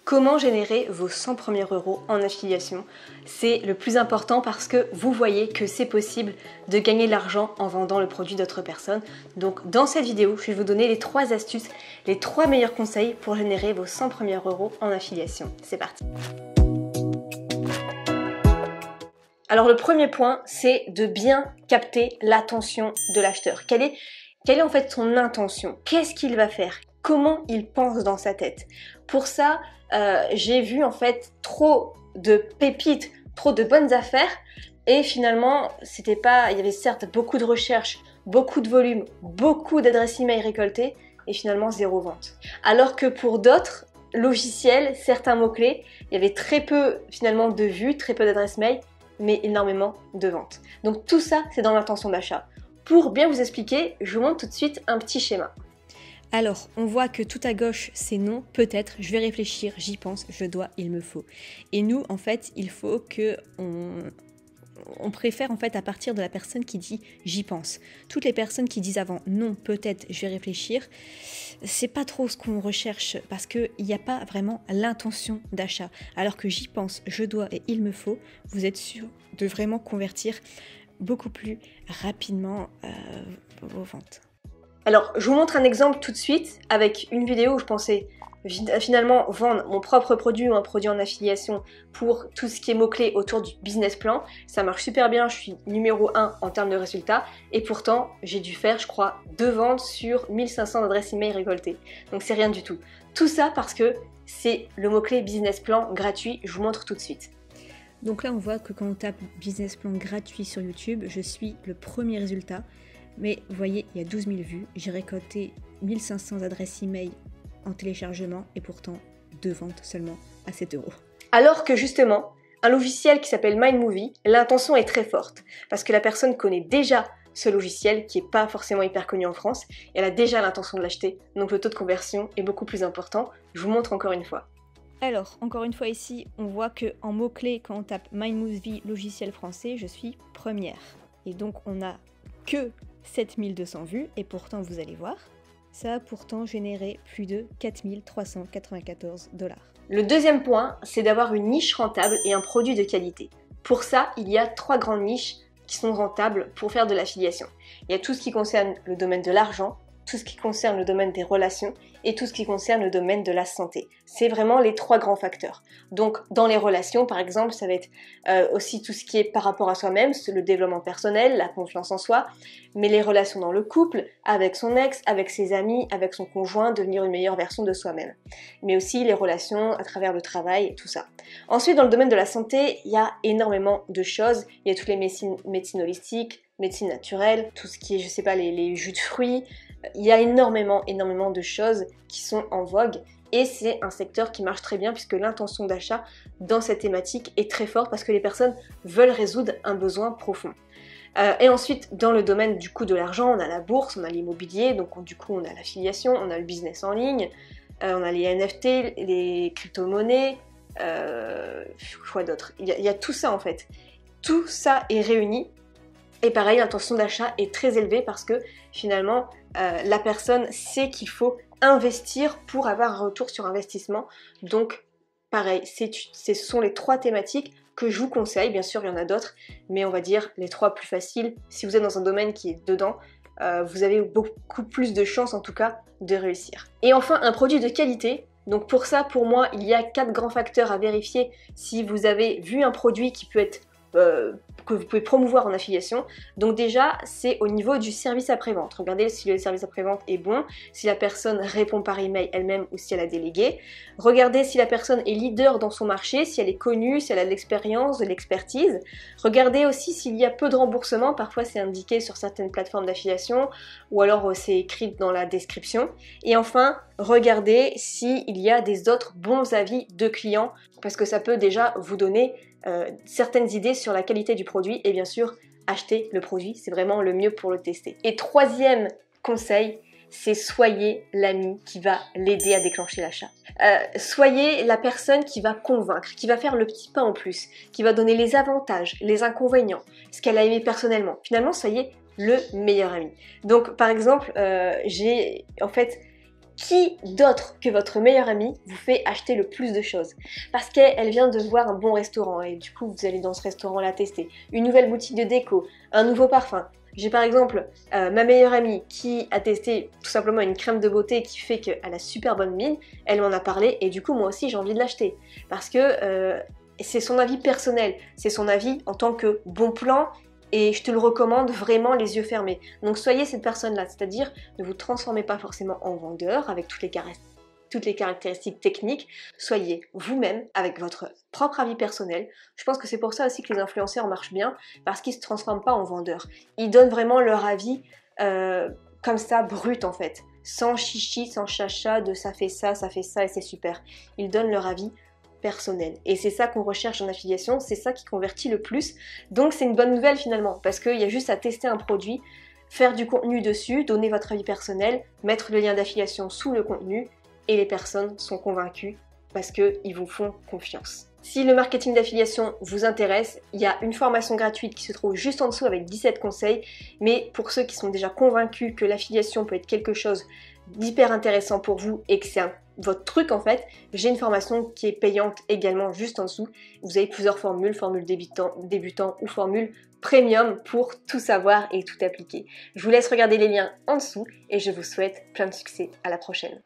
Comment générer vos 100 premiers euros en affiliation? C'est le plus important parce que vous voyez que c'est possible de gagner de l'argent en vendant le produit d'autres personnes. Donc dans cette vidéo, je vais vous donner les 3 astuces, les 3 meilleurs conseils pour générer vos 100 premiers euros en affiliation. C'est parti! Alors le premier point, c'est de bien capter l'attention de l'acheteur. Quelle est en fait son intention? Qu'est-ce qu'il va faire? Comment il pense dans sa tête? Pour ça, j'ai vu en fait trop de pépites, trop de bonnes affaires et finalement, il y avait certes beaucoup de recherches, beaucoup de volume, beaucoup d'adresses email récoltées et finalement zéro vente. Alors que pour d'autres logiciels, certains mots-clés, il y avait très peu finalement de vues, très peu d'adresses mail, mais énormément de ventes. Donc tout ça, c'est dans l'intention d'achat. Pour bien vous expliquer, je vous montre tout de suite un petit schéma. Alors, on voit que tout à gauche, c'est non, peut-être, je vais réfléchir, j'y pense, je dois, il me faut. Et nous, en fait, il faut que on préfère en fait à partir de la personne qui dit j'y pense. Toutes les personnes qui disent avant non, peut-être, je vais réfléchir, c'est pas trop ce qu'on recherche parce qu'il n'y a pas vraiment l'intention d'achat. Alors que j'y pense, je dois et il me faut, vous êtes sûr de vraiment convertir beaucoup plus rapidement vos ventes. Alors, je vous montre un exemple tout de suite avec une vidéo où je pensais finalement vendre mon propre produit ou un produit en affiliation pour tout ce qui est mots-clés autour du business plan. Ça marche super bien, je suis numéro 1 en termes de résultats et pourtant j'ai dû faire, je crois, 2 ventes sur 1500 adresses email récoltées. Donc c'est rien du tout. Tout ça parce que c'est le mot-clé business plan gratuit, je vous montre tout de suite. Donc là on voit que quand on tape business plan gratuit sur YouTube, je suis le premier résultat. Mais vous voyez, il y a 12 000 vues, j'ai récolté 1500 adresses email en téléchargement et pourtant 2 ventes seulement à 7 €. Alors que justement, un logiciel qui s'appelle MindMovie, l'intention est très forte parce que la personne connaît déjà ce logiciel qui n'est pas forcément hyper connu en France et elle a déjà l'intention de l'acheter, donc le taux de conversion est beaucoup plus important. Je vous montre encore une fois. Alors, encore une fois ici, on voit qu'en mots-clés, quand on tape MindMovie logiciel français, je suis première. Et donc on n'a que 7200 vues et pourtant vous allez voir, ça a pourtant généré plus de 4394 $. Le deuxième point, c'est d'avoir une niche rentable et un produit de qualité. Pour ça, il y a 3 grandes niches qui sont rentables pour faire de l'affiliation. Il y a tout ce qui concerne le domaine de l'argent, tout ce qui concerne le domaine des relations et tout ce qui concerne le domaine de la santé. C'est vraiment les 3 grands facteurs. Donc dans les relations, par exemple, ça va être aussi tout ce qui est par rapport à soi-même, le développement personnel, la confiance en soi, mais les relations dans le couple, avec son ex, avec ses amis, avec son conjoint, devenir une meilleure version de soi-même. Mais aussi les relations à travers le travail et tout ça. Ensuite, dans le domaine de la santé, il y a énormément de choses. Il y a toutes les médecines holistiques, médecine naturelle, tout ce qui est, je sais pas, les jus de fruits. Il y a énormément de choses qui sont en vogue et c'est un secteur qui marche très bien puisque l'intention d'achat dans cette thématique est très forte parce que les personnes veulent résoudre un besoin profond. Et ensuite, dans le domaine du coup de l'argent, on a la bourse, on a l'immobilier, donc du coup on a l'affiliation, on a le business en ligne, on a les NFT, les crypto-monnaies, quoi d'autre? Il y a tout ça en fait. Tout ça est réuni. Et pareil, l'intention d'achat est très élevée parce que finalement, la personne sait qu'il faut investir pour avoir un retour sur investissement. Donc, pareil, ce sont les 3 thématiques que je vous conseille. Bien sûr, il y en a d'autres, mais on va dire les 3 plus faciles. Si vous êtes dans un domaine qui est dedans, vous avez beaucoup plus de chances en tout cas de réussir. Et enfin, un produit de qualité. Donc pour ça, pour moi, il y a 4 grands facteurs à vérifier si vous avez vu un produit qui peut être que vous pouvez promouvoir en affiliation. Donc déjà, c'est au niveau du service après-vente. Regardez si le service après-vente est bon, si la personne répond par email elle-même ou si elle a délégué. Regardez si la personne est leader dans son marché, si elle est connue, si elle a de l'expérience, de l'expertise. Regardez aussi s'il y a peu de remboursement, parfois c'est indiqué sur certaines plateformes d'affiliation ou alors c'est écrit dans la description. Et enfin, regardez s'il y a des autres bons avis de clients parce que ça peut déjà vous donner certaines idées sur la qualité du produit et bien sûr acheter le produit, c'est vraiment le mieux pour le tester. Et 3e conseil, c'est soyez l'ami qui va l'aider à déclencher l'achat. Soyez la personne qui va convaincre, qui va faire le petit pas en plus, qui va donner les avantages, les inconvénients, ce qu'elle a aimé personnellement. Finalement, soyez le meilleur ami. Donc par exemple, j'ai en fait Qui d'autre que votre meilleure amie vous fait acheter le plus de choses? Parce qu'elle vient de voir un bon restaurant et du coup vous allez dans ce restaurant-là tester. Une nouvelle boutique de déco, un nouveau parfum. J'ai par exemple ma meilleure amie qui a testé tout simplement une crème de beauté qui fait qu'elle a super bonne mine. Elle m'en a parlé et du coup moi aussi j'ai envie de l'acheter. Parce que c'est son avis personnel, c'est son avis en tant que bon plan. Et je te le recommande vraiment les yeux fermés. Donc soyez cette personne-là, c'est-à-dire ne vous transformez pas forcément en vendeur avec toutes les caractéristiques techniques. Soyez vous-même avec votre propre avis personnel. Je pense que c'est pour ça aussi que les influenceurs marchent bien, parce qu'ils ne se transforment pas en vendeurs. Ils donnent vraiment leur avis comme ça, brut en fait. Sans chichi, sans chacha de ça fait ça et c'est super. Ils donnent leur avis personnel. Et c'est ça qu'on recherche en affiliation, c'est ça qui convertit le plus. Donc c'est une bonne nouvelle finalement, parce qu'il y a juste à tester un produit, faire du contenu dessus, donner votre avis personnel, mettre le lien d'affiliation sous le contenu, et les personnes sont convaincues parce qu'ils vous font confiance. Si le marketing d'affiliation vous intéresse, il y a une formation gratuite qui se trouve juste en dessous avec 17 conseils, mais pour ceux qui sont déjà convaincus que l'affiliation peut être quelque chose d'hyper intéressant pour vous et que c'est votre truc en fait, j'ai une formation qui est payante également juste en dessous. Vous avez plusieurs formules, formule débutant ou formule premium pour tout savoir et tout appliquer. Je vous laisse regarder les liens en dessous et je vous souhaite plein de succès. À la prochaine.